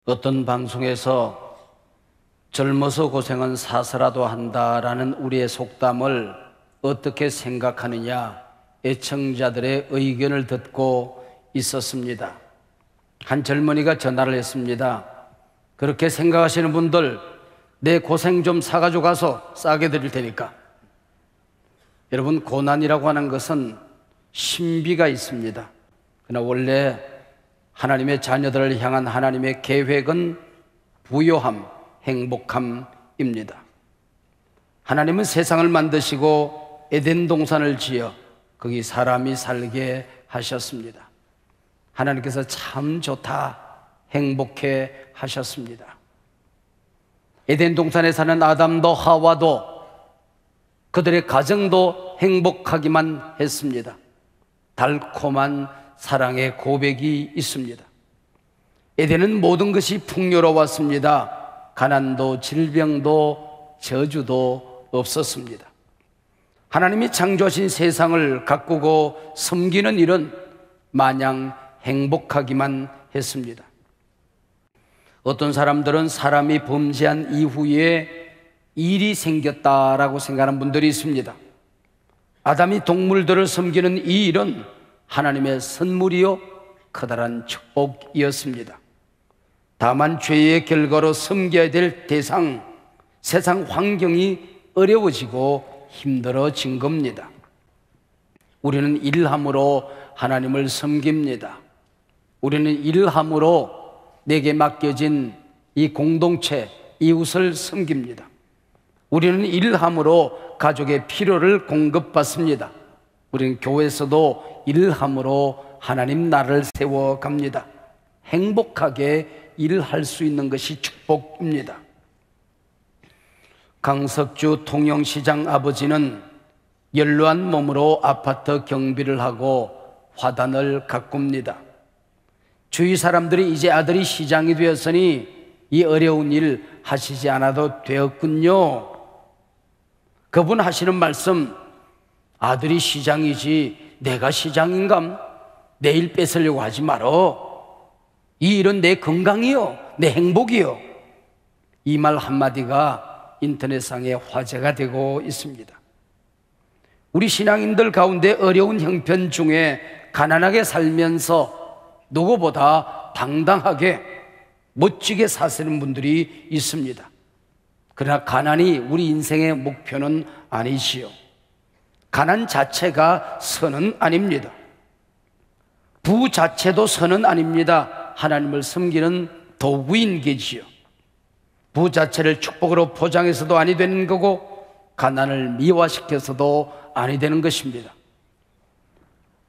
어떤 방송에서 젊어서 고생은 사서라도 한다라는 우리의 속담을 어떻게 생각하느냐 애청자들의 의견을 듣고 있었습니다. 한 젊은이가 전화를 했습니다. 그렇게 생각하시는 분들 내 고생 좀 사가지고 가서 싸게 드릴 테니까. 여러분, 고난이라고 하는 것은 신비가 있습니다. 그러나 원래 하나님의 자녀들을 향한 하나님의 계획은 부요함, 행복함입니다. 하나님은 세상을 만드시고 에덴 동산을 지어 거기 사람이 살게 하셨습니다. 하나님께서 참 좋다, 행복해 하셨습니다. 에덴 동산에 사는 아담도 하와도 그들의 가정도 행복하기만 했습니다. 달콤한 사랑의 고백이 있습니다. 에덴은 모든 것이 풍요로웠습니다. 가난도 질병도 저주도 없었습니다. 하나님이 창조하신 세상을 가꾸고 섬기는 일은 마냥 행복하기만 했습니다. 어떤 사람들은 사람이 범죄한 이후에 일이 생겼다라고 생각하는 분들이 있습니다. 아담이 동물들을 섬기는 이 일은 하나님의 선물이요 커다란 축복이었습니다. 다만 죄의 결과로 섬겨야 될 대상, 세상 환경이 어려워지고 힘들어진 겁니다. 우리는 일함으로 하나님을 섬깁니다. 우리는 일함으로 내게 맡겨진 이 공동체, 이웃을 섬깁니다. 우리는 일함으로 가족의 필요를 공급받습니다. 우리는 교회에서도 일함으로 하나님 나라를 세워갑니다. 행복하게 일할 수 있는 것이 축복입니다. 강석주 통영시장 아버지는 연로한 몸으로 아파트 경비를 하고 화단을 가꿉니다. 주위 사람들이 이제 아들이 시장이 되었으니 이 어려운 일 하시지 않아도 되었군요. 그분 하시는 말씀, 아들이 시장이지 내가 시장인감? 내 일 뺏으려고 하지 말어. 이 일은 내 건강이요, 내 행복이요. 이 말 한마디가 인터넷상에 화제가 되고 있습니다. 우리 신앙인들 가운데 어려운 형편 중에 가난하게 살면서 누구보다 당당하게 멋지게 사시는 분들이 있습니다. 그러나 가난이 우리 인생의 목표는 아니지요. 가난 자체가 선은 아닙니다. 부 자체도 선은 아닙니다. 하나님을 섬기는 도구인 게지요. 부 자체를 축복으로 포장해서도 아니 되는 거고 가난을 미화시켜서도 아니 되는 것입니다.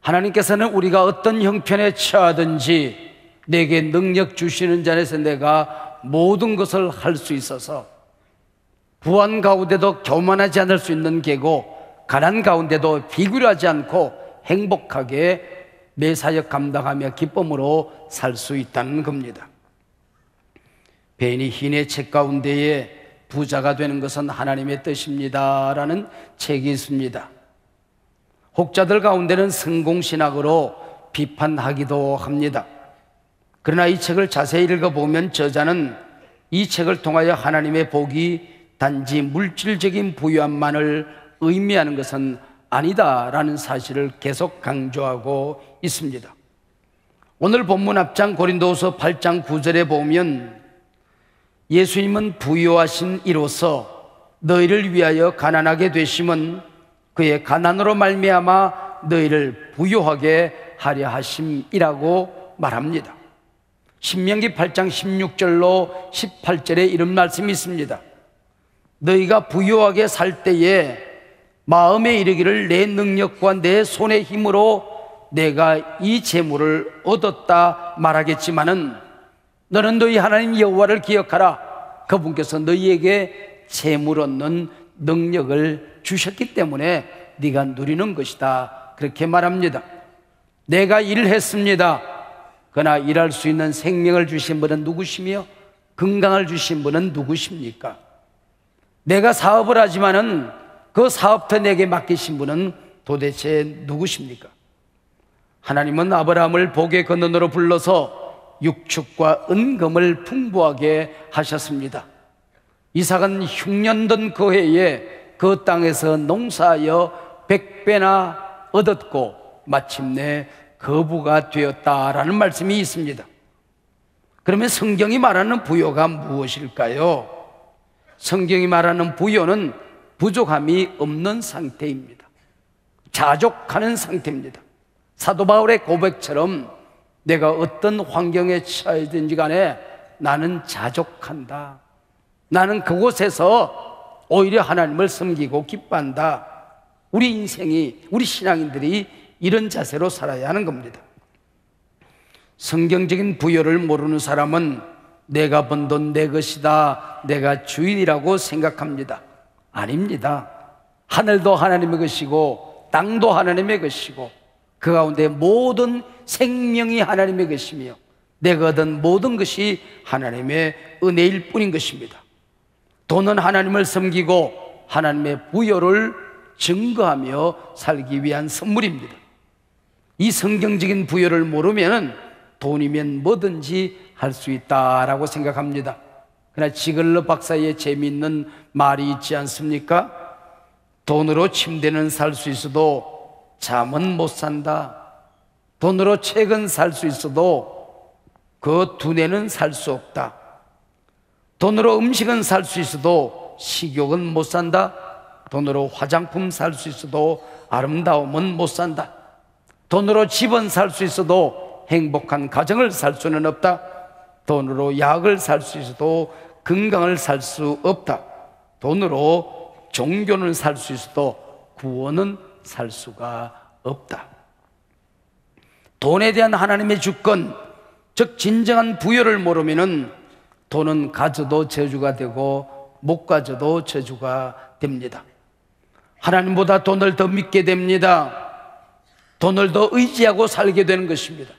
하나님께서는 우리가 어떤 형편에 처하든지 내게 능력 주시는 자에서 내가 모든 것을 할 수 있어서 부한 가운데도 교만하지 않을 수 있는 계고 가난 가운데도 비굴하지 않고 행복하게 내 사역 감당하며 기쁨으로 살 수 있다는 겁니다. 베니 흰의 책 가운데에 부자가 되는 것은 하나님의 뜻입니다 라는 책이 있습니다. 혹자들 가운데는 성공신학으로 비판하기도 합니다. 그러나 이 책을 자세히 읽어보면 저자는 이 책을 통하여 하나님의 복이 단지 물질적인 부유함만을 의미하는 것은 아니다라는 사실을 계속 강조하고 있습니다. 오늘 본문 앞장 고린도후서 8장 9절에 보면 예수님은 부유하신 이로써 너희를 위하여 가난하게 되심은 그의 가난으로 말미암아 너희를 부유하게 하려 하심이라고 말합니다. 신명기 8장 16절로 18절에 이런 말씀이 있습니다. 너희가 부유하게 살 때에 마음에 이르기를 내 능력과 내 손의 힘으로 내가 이 재물을 얻었다 말하겠지만은 너는 너희 하나님 여호와를 기억하라. 그분께서 너희에게 재물 얻는 능력을 주셨기 때문에 네가 누리는 것이다. 그렇게 말합니다. 내가 일했습니다. 그러나 일할 수 있는 생명을 주신 분은 누구시며 건강을 주신 분은 누구십니까? 내가 사업을 하지만은 그 사업터 내게 맡기신 분은 도대체 누구십니까? 하나님은 아브라함을 복의 근원으로 불러서 육축과 은금을 풍부하게 하셨습니다. 이삭은 흉년던 그 해에 그 땅에서 농사하여 100배나 얻었고 마침내 거부가 되었다라는 말씀이 있습니다. 그러면 성경이 말하는 부요가 무엇일까요? 성경이 말하는 부요는 부족함이 없는 상태입니다. 자족하는 상태입니다. 사도 바울의 고백처럼 내가 어떤 환경에 처해든지 간에 나는 자족한다. 나는 그곳에서 오히려 하나님을 섬기고 기뻐한다. 우리 인생이, 우리 신앙인들이 이런 자세로 살아야 하는 겁니다. 성경적인 부요를 모르는 사람은 내가 번 돈 내 것이다, 내가 주인이라고 생각합니다. 아닙니다. 하늘도 하나님의 것이고 땅도 하나님의 것이고 그 가운데 모든 생명이 하나님의 것이며 내가 얻은 모든 것이 하나님의 은혜일 뿐인 것입니다. 돈은 하나님을 섬기고 하나님의 부요를 증거하며 살기 위한 선물입니다. 이 성경적인 부요를 모르면 돈이면 뭐든지 할 수 있다라고 생각합니다. 그러나 지글러 박사의 재미있는 말이 있지 않습니까? 돈으로 침대는 살 수 있어도 잠은 못 산다. 돈으로 책은 살 수 있어도 그 두뇌는 살 수 없다. 돈으로 음식은 살 수 있어도 식욕은 못 산다. 돈으로 화장품 살 수 있어도 아름다움은 못 산다. 돈으로 집은 살 수 있어도 행복한 가정을 살 수는 없다. 돈으로 약을 살 수 있어도 건강을 살 수 없다. 돈으로 종교는 살 수 있어도 구원은 살 수가 없다. 돈에 대한 하나님의 주권, 즉 진정한 부여를 모르면 돈은 가져도 저주가 되고 못 가져도 저주가 됩니다. 하나님보다 돈을 더 믿게 됩니다. 돈을 더 의지하고 살게 되는 것입니다.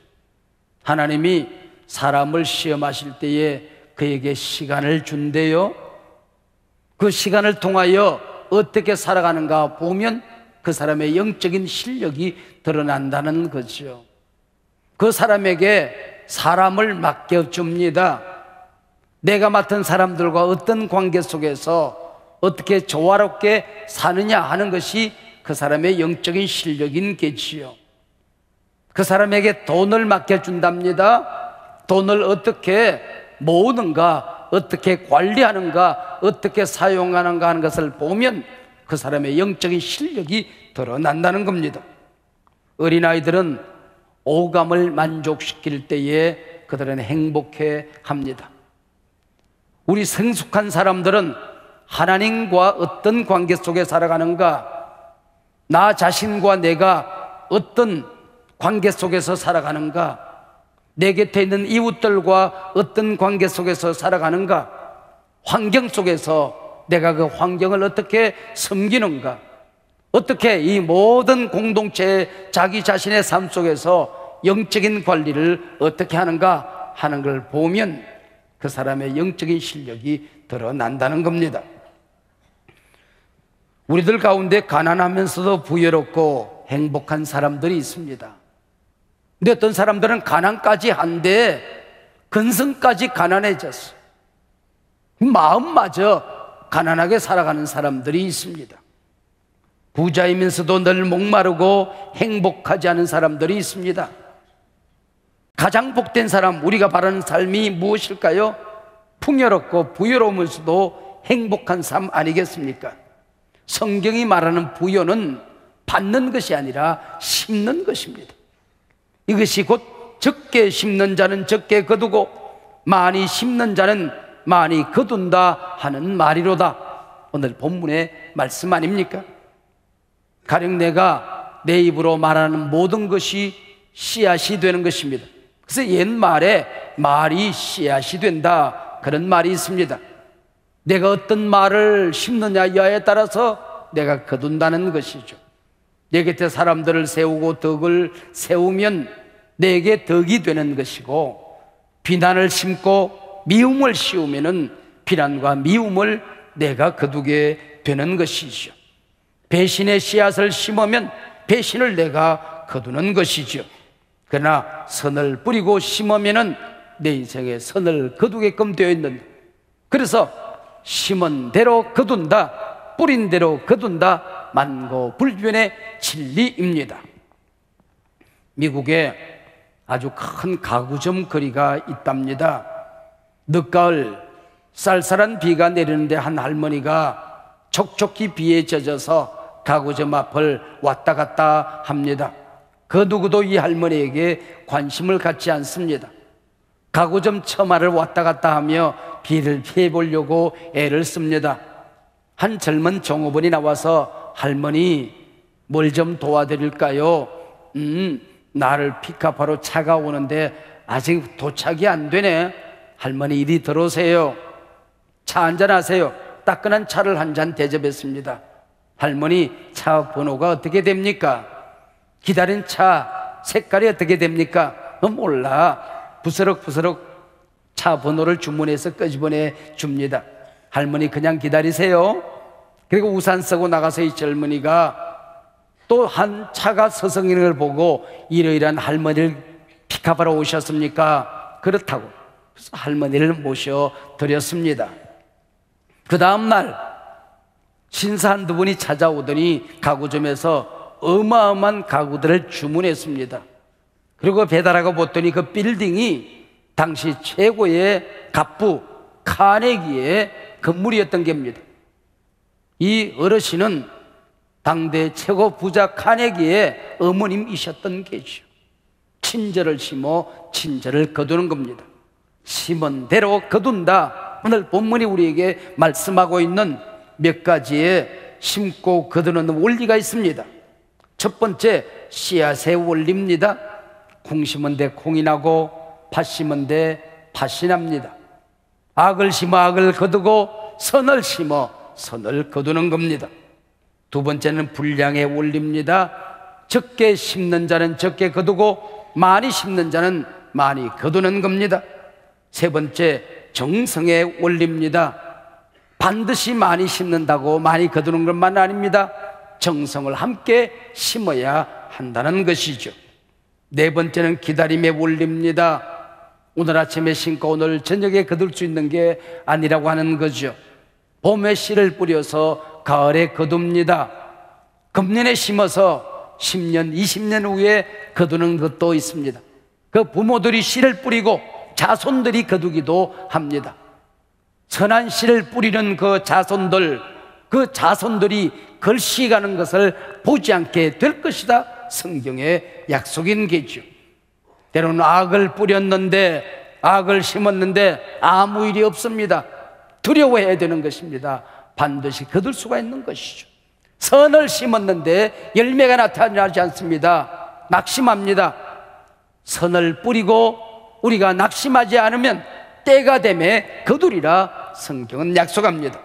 하나님이 사람을 시험하실 때에 그에게 시간을 준대요. 그 시간을 통하여 어떻게 살아가는가 보면 그 사람의 영적인 실력이 드러난다는 거죠. 그 사람에게 사람을 맡겨줍니다. 내가 맡은 사람들과 어떤 관계 속에서 어떻게 조화롭게 사느냐 하는 것이 그 사람의 영적인 실력인 게지요. 그 사람에게 돈을 맡겨준답니다. 돈을 어떻게 모으는가, 어떻게 관리하는가, 어떻게 사용하는가 하는 것을 보면 그 사람의 영적인 실력이 드러난다는 겁니다. 어린아이들은 오감을 만족시킬 때에 그들은 행복해 합니다. 우리 성숙한 사람들은 하나님과 어떤 관계 속에 살아가는가, 나 자신과 내가 어떤 관계 속에서 살아가는가, 내 곁에 있는 이웃들과 어떤 관계 속에서 살아가는가, 환경 속에서 내가 그 환경을 어떻게 섬기는가, 어떻게 이 모든 공동체의 자기 자신의 삶 속에서 영적인 관리를 어떻게 하는가 하는 걸 보면 그 사람의 영적인 실력이 드러난다는 겁니다. 우리들 가운데 가난하면서도 부여롭고 행복한 사람들이 있습니다. 근데 어떤 사람들은 가난까지 한데 근성까지 가난해졌어. 마음마저 가난하게 살아가는 사람들이 있습니다. 부자이면서도 늘 목마르고 행복하지 않은 사람들이 있습니다. 가장 복된 사람, 우리가 바라는 삶이 무엇일까요? 풍요롭고 부유로우면서도 행복한 삶 아니겠습니까? 성경이 말하는 부요는 받는 것이 아니라 심는 것입니다. 이것이 곧 적게 심는 자는 적게 거두고 많이 심는 자는 많이 거둔다 하는 말이로다. 오늘 본문의 말씀 아닙니까? 가령 내가 내 입으로 말하는 모든 것이 씨앗이 되는 것입니다. 그래서 옛말에 말이 씨앗이 된다 그런 말이 있습니다. 내가 어떤 말을 심느냐에 따라서 내가 거둔다는 것이죠. 내 곁에 사람들을 세우고 덕을 세우면 내게 덕이 되는 것이고, 비난을 심고 미움을 씌우면 비난과 미움을 내가 거두게 되는 것이죠. 배신의 씨앗을 심으면 배신을 내가 거두는 것이죠. 그러나 선을 뿌리고 심으면 내 인생에 선을 거두게끔 되어 있는데, 그래서 심은 대로 거둔다, 뿌린 대로 거둔다, 만고불변의 진리입니다. 미국에 아주 큰 가구점 거리가 있답니다. 늦가을 쌀쌀한 비가 내리는데 한 할머니가 촉촉히 비에 젖어서 가구점 앞을 왔다 갔다 합니다. 그 누구도 이 할머니에게 관심을 갖지 않습니다. 가구점 처마를 왔다 갔다 하며 비를 피해보려고 애를 씁니다. 한 젊은 종업원이 나와서 할머니 뭘 좀 도와드릴까요? 나를 픽업하러 차가 오는데 아직 도착이 안 되네. 할머니 이리 들어오세요. 차 한잔 하세요. 따끈한 차를 한 잔 대접했습니다. 할머니 차 번호가 어떻게 됩니까? 기다린 차 색깔이 어떻게 됩니까? 몰라. 부스럭부스럭 차 번호를 주문해서 끄집어내 줍니다. 할머니 그냥 기다리세요. 그리고 우산 쓰고 나가서 이 젊은이가 또 한 차가 서성이는 걸 보고 이러이러한 할머니를 픽업하러 오셨습니까? 그렇다고 그래서 할머니를 모셔드렸습니다. 그 다음날 신사 한두 분이 찾아오더니 가구점에서 어마어마한 가구들을 주문했습니다. 그리고 배달하고 봤더니 그 빌딩이 당시 최고의 갑부 카네기의 건물이었던 겁니다. 이 어르신은 당대 최고 부자 카네기의 어머님이셨던 게죠. 친절을 심어 친절을 거두는 겁니다. 심은 대로 거둔다. 오늘 본문이 우리에게 말씀하고 있는 몇 가지의 심고 거두는 원리가 있습니다. 첫 번째, 씨앗의 원리입니다. 콩 심은 데 콩이 나고 팥 심은 데 팥이 납니다. 악을 심어 악을 거두고 선을 심어 선을 거두는 겁니다. 두 번째는 분량의 원리입니다. 적게 심는 자는 적게 거두고 많이 심는 자는 많이 거두는 겁니다. 세 번째, 정성의 원리입니다. 반드시 많이 심는다고 많이 거두는 것만 아닙니다. 정성을 함께 심어야 한다는 것이죠. 네 번째는 기다림의 원리입니다. 오늘 아침에 심고 오늘 저녁에 거둘 수 있는 게 아니라고 하는 거죠. 봄에 씨를 뿌려서 가을에 거둡니다. 금년에 심어서 10년, 20년 후에 거두는 것도 있습니다. 그 부모들이 씨를 뿌리고 자손들이 거두기도 합니다. 선한 씨를 뿌리는 그 자손들이 걸씨가는 것을 보지 않게 될 것이다. 성경의 약속인 게죠. 때로는 악을 뿌렸는데, 악을 심었는데 아무 일이 없습니다. 두려워해야 되는 것입니다. 반드시 거둘 수가 있는 것이죠. 선을 심었는데 열매가 나타나지 않습니다. 낙심합니다. 선을 뿌리고 우리가 낙심하지 않으면 때가 되매 거두리라 성경은 약속합니다.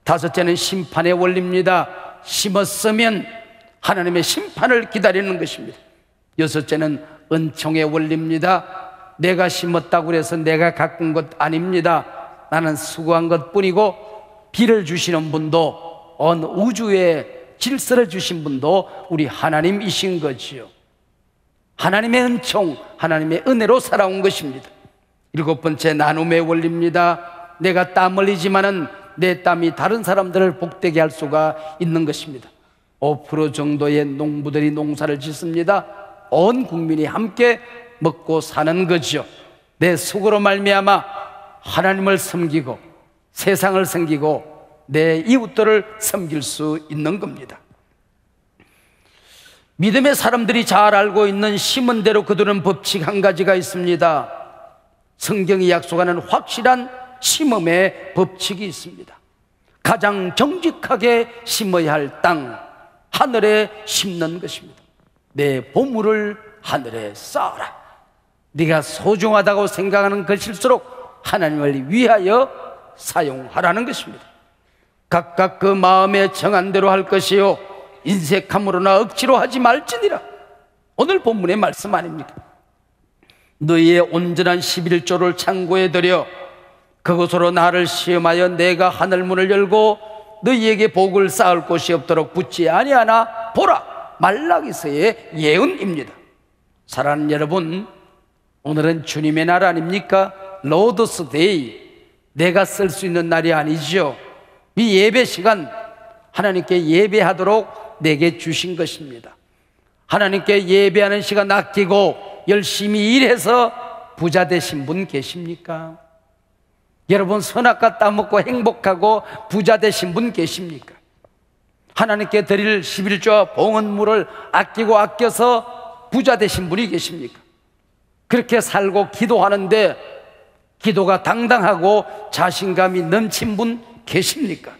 다섯째는 심판의 원리입니다. 심었으면 하나님의 심판을 기다리는 것입니다. 여섯째는 은총의 원리입니다. 내가 심었다고 해서 내가 가꾼 것 아닙니다. 나는 수고한 것 뿐이고 비를 주시는 분도 온 우주의 질서를 주신 분도 우리 하나님이신 거지요. 하나님의 은총, 하나님의 은혜로 살아온 것입니다. 일곱 번째, 나눔의 원리입니다. 내가 땀 흘리지만은 내 땀이 다른 사람들을 복되게 할 수가 있는 것입니다. 5% 정도의 농부들이 농사를 짓습니다. 온 국민이 함께 먹고 사는 거죠. 내 수고로 말미암아 하나님을 섬기고 세상을 섬기고 내 이웃들을 섬길 수 있는 겁니다. 믿음의 사람들이 잘 알고 있는 심은 대로 거두는 법칙 한 가지가 있습니다. 성경이 약속하는 확실한 심음의 법칙이 있습니다. 가장 정직하게 심어야 할 땅, 하늘에 심는 것입니다. 내 보물을 하늘에 쌓아라. 네가 소중하다고 생각하는 것일수록 하나님을 위하여 사용하라는 것입니다. 각각 그 마음에 정한 대로 할 것이요 인색함으로나 억지로 하지 말지니라. 오늘 본문의 말씀 아닙니까? 너희의 온전한 11조를 창고에 들여 그것으로 나를 시험하여 내가 하늘문을 열고 너희에게 복을 쌓을 곳이 없도록 붙지 아니하나 보라. 말라기서의 예언입니다. 사랑하는 여러분, 오늘은 주님의 날 아닙니까? 로드스 데이, 내가 쓸 수 있는 날이 아니죠. 이 예배 시간 하나님께 예배하도록 내게 주신 것입니다. 하나님께 예배하는 시간 아끼고 열심히 일해서 부자 되신 분 계십니까? 여러분, 선악과 따먹고 행복하고 부자 되신 분 계십니까? 하나님께 드릴 11조와 봉헌물을 아끼고 아껴서 부자 되신 분이 계십니까? 그렇게 살고 기도하는데 기도가 당당하고 자신감이 넘친 분 계십니까?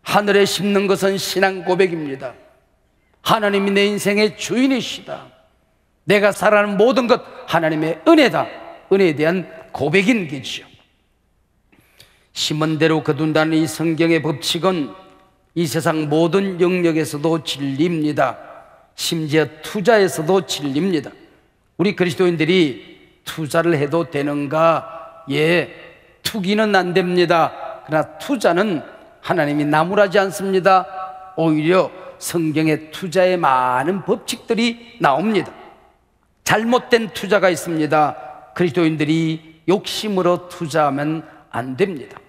하늘에 심는 것은 신앙 고백입니다. 하나님이 내 인생의 주인이시다. 내가 살아가는 모든 것 하나님의 은혜다. 은혜에 대한 고백인 게지요. 심은 대로 거둔다는 이 성경의 법칙은 이 세상 모든 영역에서도 진리입니다. 심지어 투자에서도 진리입니다. 우리 그리스도인들이 투자를 해도 되는가? 예, 투기는 안 됩니다. 그러나 투자는 하나님이 나무라지 않습니다. 오히려 성경에 투자에 많은 법칙들이 나옵니다. 잘못된 투자가 있습니다. 그리스도인들이 욕심으로 투자하면 안 됩니다.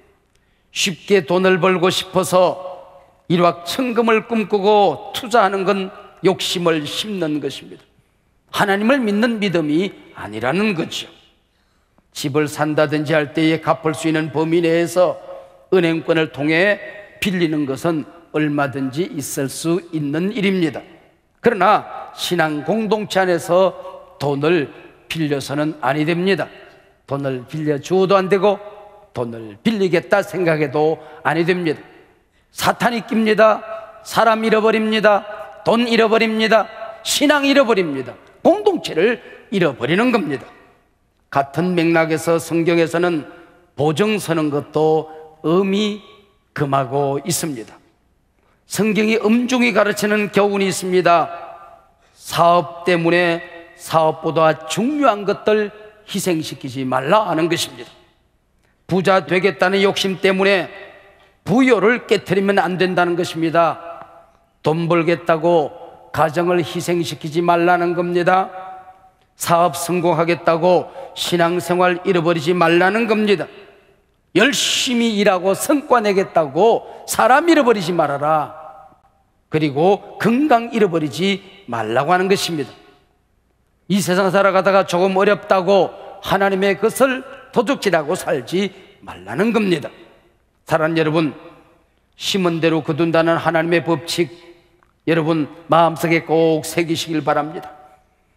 쉽게 돈을 벌고 싶어서 일확천금을 꿈꾸고 투자하는 건 욕심을 심는 것입니다. 하나님을 믿는 믿음이 아니라는 거죠. 집을 산다든지 할 때에 갚을 수 있는 범위 내에서 은행권을 통해 빌리는 것은 얼마든지 있을 수 있는 일입니다. 그러나 신앙 공동체 안에서 돈을 빌려서는 아니 됩니다. 돈을 빌려주어도 안 되고 돈을 빌리겠다 생각해도 아니 됩니다. 사탄이 낍니다. 사람 잃어버립니다. 돈 잃어버립니다. 신앙 잃어버립니다. 공동체를 잃어버리는 겁니다. 같은 맥락에서 성경에서는 보증 서는 것도 음이 금하고 있습니다. 성경이 엄중히 가르치는 교훈이 있습니다. 사업 때문에 사업보다 중요한 것들 희생시키지 말라 하는 것입니다. 부자 되겠다는 욕심 때문에 부요를 깨트리면 안 된다는 것입니다. 돈 벌겠다고 가정을 희생시키지 말라는 겁니다. 사업 성공하겠다고 신앙생활 잃어버리지 말라는 겁니다. 열심히 일하고 성과 내겠다고 사람 잃어버리지 말아라. 그리고 건강 잃어버리지 말라고 하는 것입니다. 이 세상 살아가다가 조금 어렵다고 하나님의 것을 도둑질하고 살지 말라는 겁니다. 사랑하는 여러분, 심은 대로 거둔다는 하나님의 법칙, 여러분 마음속에 꼭 새기시길 바랍니다.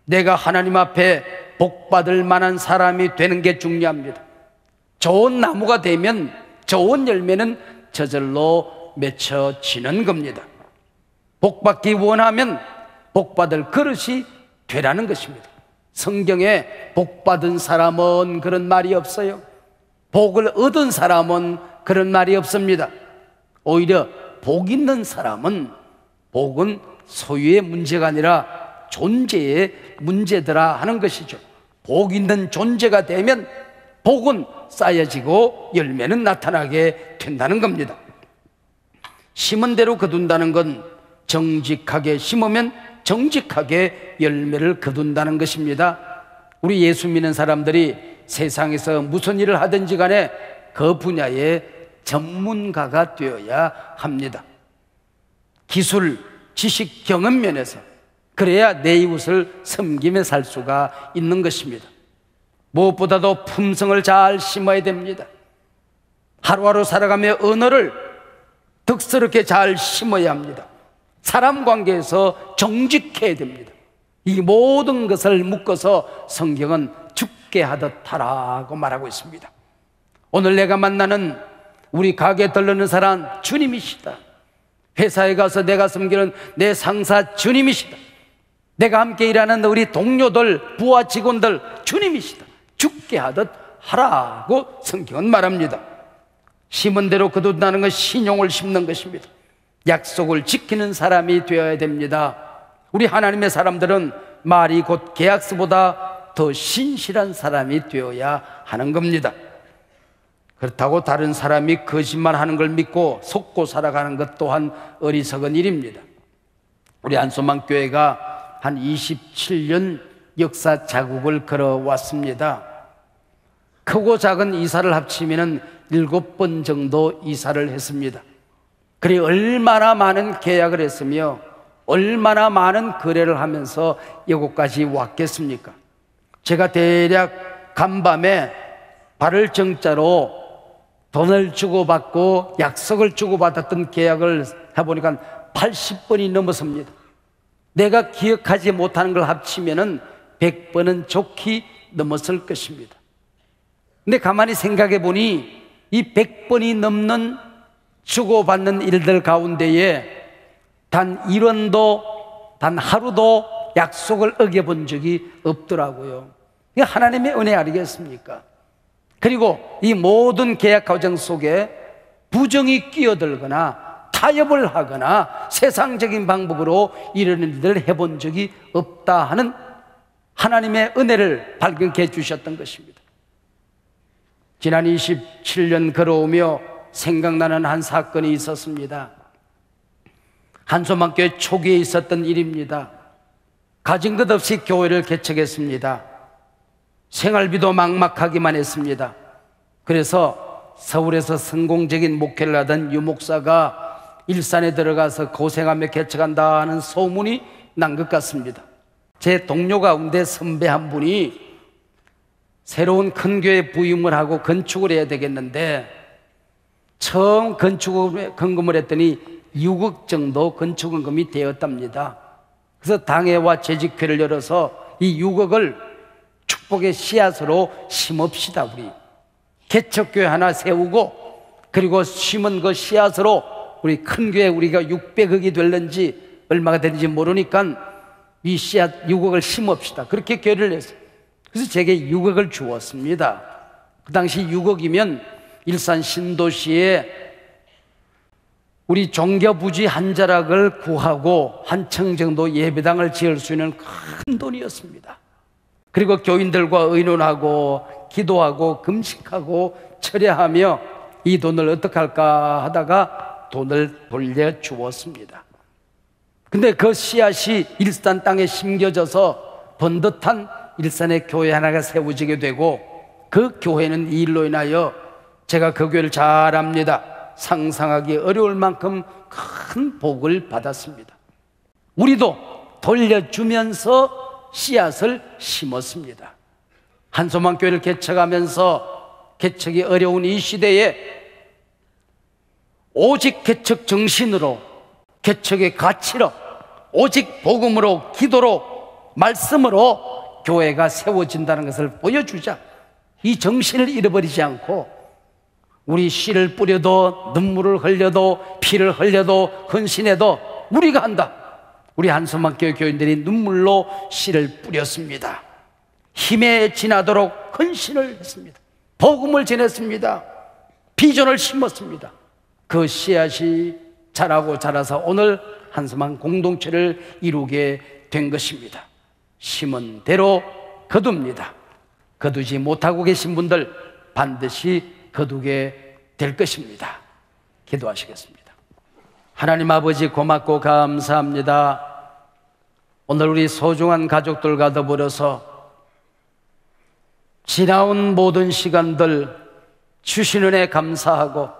내가 하나님 앞에 복받을 만한 사람이 되는 게 중요합니다. 좋은 나무가 되면 좋은 열매는 저절로 맺혀지는 겁니다. 복받기 원하면 복받을 그릇이 되라는 것입니다. 성경에 복받은 사람은 그런 말이 없어요. 복을 얻은 사람은 그런 말이 없습니다. 오히려 복 있는 사람은 복은 소유의 문제가 아니라 존재의 문제더라 하는 것이죠. 복 있는 존재가 되면 복은 쌓여지고 열매는 나타나게 된다는 겁니다. 심은 대로 거둔다는 건 정직하게 심으면 정직하게 열매를 거둔다는 것입니다. 우리 예수 믿는 사람들이 세상에서 무슨 일을 하든지 간에 그 분야의 전문가가 되어야 합니다. 기술, 지식, 경험 면에서 그래야 내 이웃을 섬기며 살 수가 있는 것입니다. 무엇보다도 품성을 잘 심어야 됩니다. 하루하루 살아가며 언어를 덕스럽게 잘 심어야 합니다. 사람 관계에서 정직해야 됩니다. 이 모든 것을 묶어서 성경은 죽게 하듯 하라고 말하고 있습니다. 오늘 내가 만나는 우리 가게에 들르는 사람 주님이시다. 회사에 가서 내가 섬기는 내 상사 주님이시다. 내가 함께 일하는 우리 동료들, 부하 직원들 주님이시다. 죽게 하듯 하라고 성경은 말합니다. 심은 대로 거둔다는 건 신용을 심는 것입니다. 약속을 지키는 사람이 되어야 됩니다. 우리 하나님의 사람들은 말이 곧 계약서보다 더 신실한 사람이 되어야 하는 겁니다. 그렇다고 다른 사람이 거짓말하는 걸 믿고 속고 살아가는 것 또한 어리석은 일입니다. 우리 안소망교회가 한 27년 역사 자국을 걸어왔습니다. 크고 작은 이사를 합치면 7번 정도 이사를 했습니다. 그래 얼마나 많은 계약을 했으며 얼마나 많은 거래를 하면서 이곳까지 왔겠습니까? 제가 대략 간밤에 발을 정자로 돈을 주고받고 약속을 주고받았던 계약을 해보니까 80번이 넘었습니다. 내가 기억하지 못하는 걸 합치면 100번은 좋게 넘었을 것입니다. 근데 가만히 생각해 보니 이 100번이 넘는 주고받는 일들 가운데에 단 1원도 단 하루도 약속을 어겨본 적이 없더라고요. 이게 하나님의 은혜 아니겠습니까? 그리고 이 모든 계약 과정 속에 부정이 끼어들거나 타협을 하거나 세상적인 방법으로 이런 일들을 해본 적이 없다 하는 하나님의 은혜를 발견케 해주셨던 것입니다. 지난 27년 걸어오며 생각나는 한 사건이 있었습니다. 한소망교회 초기에 있었던 일입니다. 가진 것 없이 교회를 개척했습니다. 생활비도 막막하기만 했습니다. 그래서 서울에서 성공적인 목회를 하던 유목사가 일산에 들어가서 고생하며 개척한다는 소문이 난 것 같습니다. 제 동료 가운데 선배 한 분이 새로운 큰 교회 부임을 하고 건축을 해야 되겠는데 처음 건축금을 했더니 6억 정도 건축금이 되었답니다. 그래서 당회와 재직회를 열어서 이 6억을 축복의 씨앗으로 심읍시다. 우리 개척교회 하나 세우고 그리고 심은 그 씨앗으로 우리 큰 교회 우리가 600억이 될는지 얼마가 되는지 모르니까 이 씨앗 6억을 심읍시다. 그렇게 교회를 했어요. 그래서 제게 6억을 주었습니다. 그 당시 6억이면 일산 신도시에 우리 종교부지 한 자락을 구하고 한 층 정도 예배당을 지을 수 있는 큰 돈이었습니다. 그리고 교인들과 의논하고 기도하고 금식하고 철야하며 이 돈을 어떻게 할까 하다가 돈을 돌려주었습니다. 근데 그 씨앗이 일산 땅에 심겨져서 번듯한 일산의 교회 하나가 세워지게 되고 그 교회는 이 일로 인하여 제가 그 교회를 잘 압니다. 상상하기 어려울 만큼 큰 복을 받았습니다. 우리도 돌려주면서 씨앗을 심었습니다. 한소망교회를 개척하면서 개척이 어려운 이 시대에 오직 개척 정신으로 개척의 가치로 오직 복음으로 기도로 말씀으로 교회가 세워진다는 것을 보여주자. 이 정신을 잃어버리지 않고 우리 씨를 뿌려도 눈물을 흘려도 피를 흘려도 헌신해도 우리가 한다. 우리 한소망교회 교인들이 눈물로 씨를 뿌렸습니다. 힘에 지나도록 헌신을 했습니다. 복음을 전했습니다. 비전을 심었습니다. 그 씨앗이 자라고 자라서 오늘 한소망 공동체를 이루게 된 것입니다. 심은 대로 거둡니다. 거두지 못하고 계신 분들 반드시 거두게 될 것입니다. 기도하시겠습니다. 하나님 아버지 고맙고 감사합니다. 오늘 우리 소중한 가족들과 더불어서 지나온 모든 시간들 주신 은혜 감사하고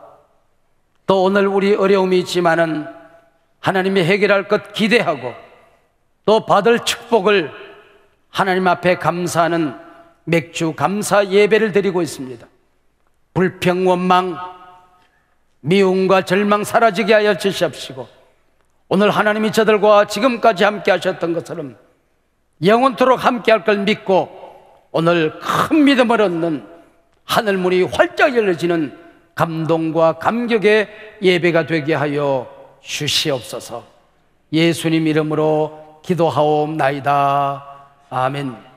또 오늘 우리 어려움이 있지만은 하나님이 해결할 것 기대하고 또 받을 축복을 하나님 앞에 감사하는 맥주 감사 예배를 드리고 있습니다. 불평, 원망, 미움과 절망 사라지게 하여 주시옵시고 오늘 하나님이 저들과 지금까지 함께 하셨던 것처럼 영원토록 함께 할 걸 믿고 오늘 큰 믿음을 얻는 하늘문이 활짝 열려지는 감동과 감격의 예배가 되게 하여 주시옵소서. 예수님 이름으로 기도하옵나이다. 아멘.